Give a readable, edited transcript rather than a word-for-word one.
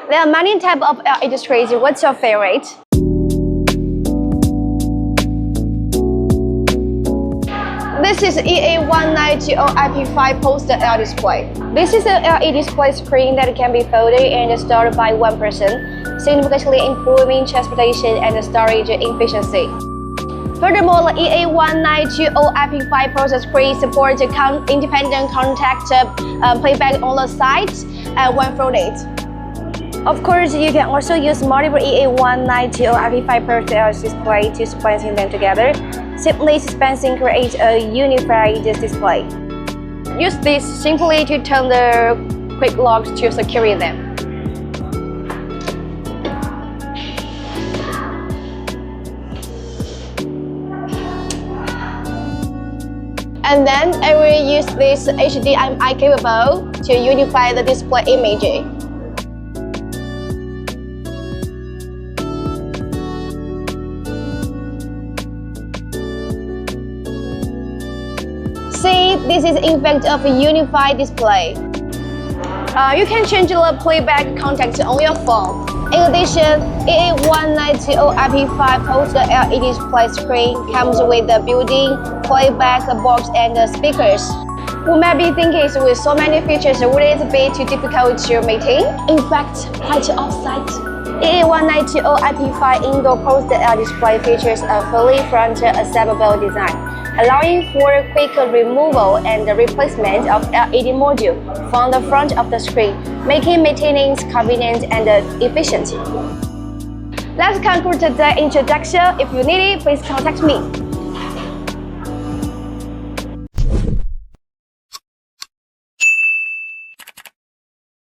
There are many types of LED displays. What's your favorite? This is EA1920iP5 poster LED display. This is an LED display screen that can be folded and stored by one person, significantly improving transportation and storage efficiency. Furthermore, the EA1920iP5 poster screen supports independent contact playback on the sides when folded. Of course, you can also use multiple EA1920iP5 poster LED display to sequencing them together. Simply dispensing creates a unified display. Use this simply to turn the quick locks to secure them. And then I will use this HDMI cable to unify the display image. See, this is in fact of a unified display. You can change the playback context on your phone. In addition, EA1920iP5 poster LED display screen comes with a built-in playback box and speakers. You may be thinking with so many features, would it be too difficult to maintain? In fact, quite the opposite. EA1920iP5 indoor poster LED display features a fully front-accessible design, allowing for quick removal and replacement of LED module from the front of the screen, making maintenance convenient and efficient. Let's conclude today's introduction. If you need it, please contact me.